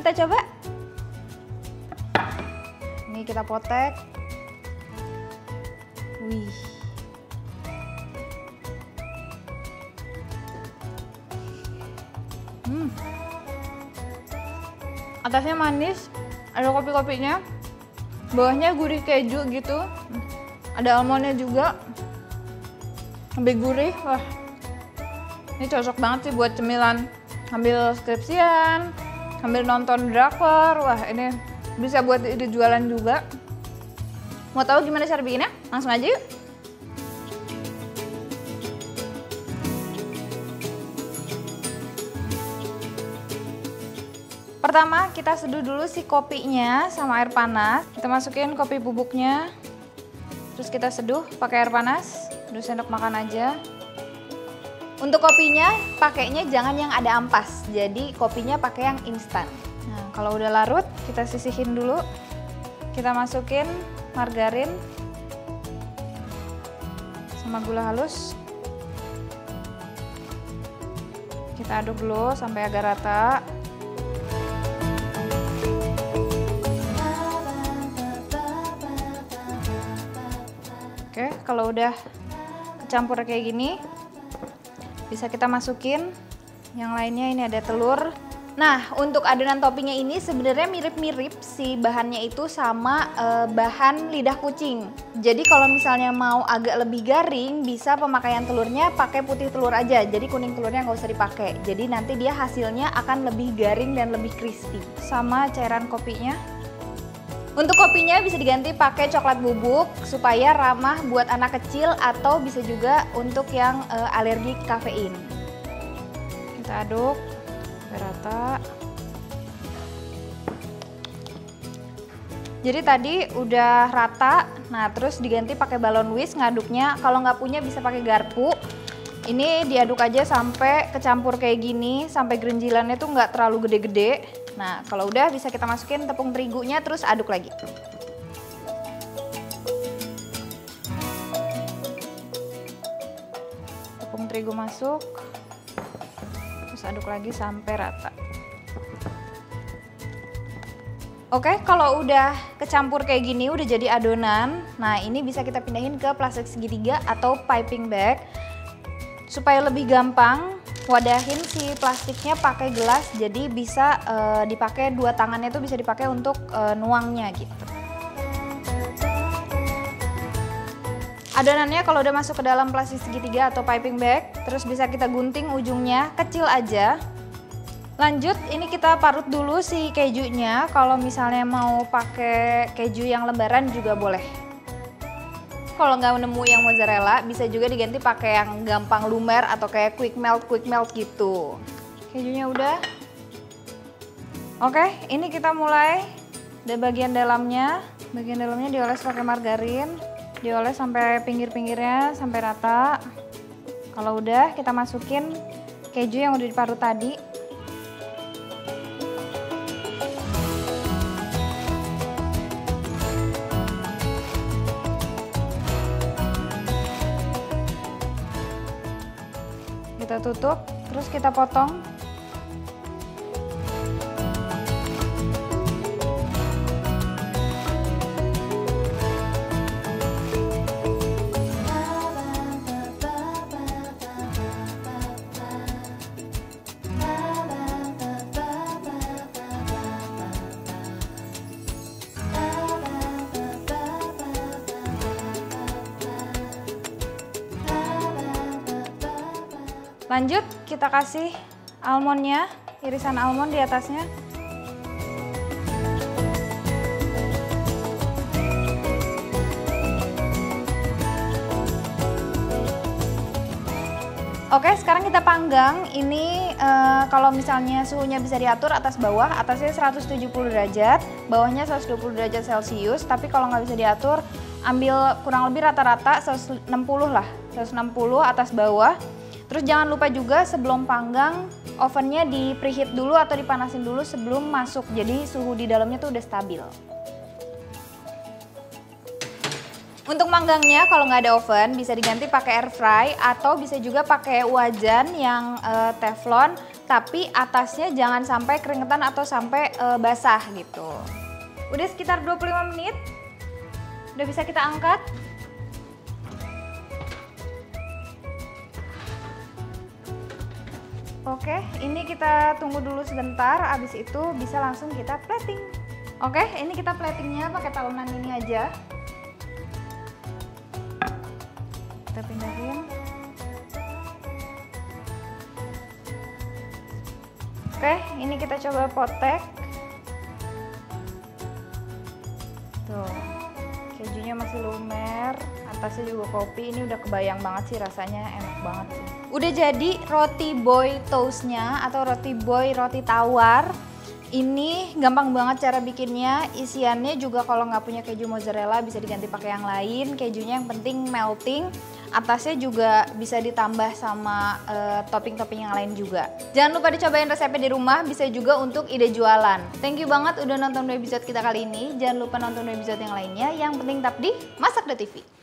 kita coba. Ini kita potek. Wih. Atasnya manis, ada kopi-kopinya. Bawahnya gurih keju gitu. Ada almondnya juga. Lebih gurih. Wah. Ini cocok banget sih buat cemilan sambil skripsian, sambil nonton drakor. Wah, ini bisa buat ide jualan juga. Mau tahu gimana cara bikinnya? Langsung aja yuk. Pertama, kita seduh dulu si kopinya sama air panas. Kita masukin kopi bubuknya. Terus kita seduh pakai air panas. 2 sendok makan aja. Untuk kopinya, pakainya jangan yang ada ampas. Jadi kopinya pakai yang instan. Nah, kalau udah larut, kita sisihin dulu. Kita masukin margarin sama gula halus. Kita aduk dulu sampai agak rata. Oke, kalau udah kecampur kayak gini, bisa kita masukin yang lainnya. Ini ada telur. Nah, untuk adonan toppingnya ini sebenarnya mirip-mirip si bahannya itu sama bahan lidah kucing. Jadi kalau misalnya mau agak lebih garing, bisa pemakaian telurnya pakai putih telur aja. Jadi kuning telurnya nggak usah dipakai. Jadi nanti dia hasilnya akan lebih garing dan lebih crispy. Sama cairan kopinya. Untuk kopinya bisa diganti pakai coklat bubuk supaya ramah buat anak kecil atau bisa juga untuk yang alergi kafein. Kita aduk sampai rata. Jadi tadi udah rata, nah terus diganti pakai balon whisk ngaduknya. Kalau nggak punya bisa pakai garpu. Ini diaduk aja sampai kecampur kayak gini, sampai gerinjilannya tuh nggak terlalu gede-gede. Nah, kalau udah bisa kita masukin tepung terigunya terus aduk lagi. Tepung terigu masuk, terus aduk lagi sampai rata. Oke, kalau udah kecampur kayak gini, udah jadi adonan. Nah, ini bisa kita pindahin ke plastik segitiga atau piping bag. Supaya lebih gampang, wadahin si plastiknya pakai gelas, jadi bisa dipakai 2 tangannya tuh bisa dipakai untuk nuangnya gitu. Adonannya kalau udah masuk ke dalam plastik segitiga atau piping bag, terus bisa kita gunting ujungnya kecil aja. Lanjut, ini kita parut dulu si kejunya. Kalau misalnya mau pakai keju yang lembaran juga boleh. Kalau nggak nemu yang mozzarella, bisa juga diganti pakai yang gampang lumer atau kayak quick melt gitu. Kejunya udah. Oke, ini kita mulai dari bagian dalamnya. Bagian dalamnya dioles pakai margarin. Dioles sampai pinggir-pinggirnya sampai rata. Kalau udah, kita masukin keju yang udah diparut tadi. Kita tutup, terus kita potong. Lanjut, kita kasih almondnya, irisan almond di atasnya. Oke, sekarang kita panggang. Ini kalau misalnya suhunya bisa diatur atas bawah, atasnya 170 derajat, bawahnya 120 derajat Celcius. Tapi kalau nggak bisa diatur, ambil kurang lebih rata-rata 160 lah, 160 atas bawah. Terus jangan lupa juga sebelum panggang, ovennya di preheat dulu atau dipanasin dulu sebelum masuk. Jadi suhu di dalamnya tuh udah stabil. Untuk manggangnya kalau nggak ada oven bisa diganti pakai air fry atau bisa juga pakai wajan yang teflon. tapi atasnya jangan sampai keringetan atau sampai basah gitu. Udah sekitar 25 menit, udah bisa kita angkat. Oke, ini kita tunggu dulu sebentar, abis itu bisa langsung kita plating. Oke, ini kita platingnya pakai talenan ini aja. Kita pindahin. Oke, ini kita coba potek. Tuh, kejunya masih lumer, atasnya juga kopi. Ini udah kebayang banget sih, rasanya enak banget sih. Udah jadi roti boy toastnya atau roti boy roti tawar. Ini gampang banget cara bikinnya. Isiannya juga kalau nggak punya keju mozzarella bisa diganti pakai yang lain. Kejunya yang penting melting. Atasnya juga bisa ditambah sama topping-topping yang lain juga. Jangan lupa dicobain resepnya di rumah, bisa juga untuk ide jualan. Thank you banget udah nonton episode kita kali ini. Jangan lupa nonton episode yang lainnya. Yang penting tetap di Masak.tv.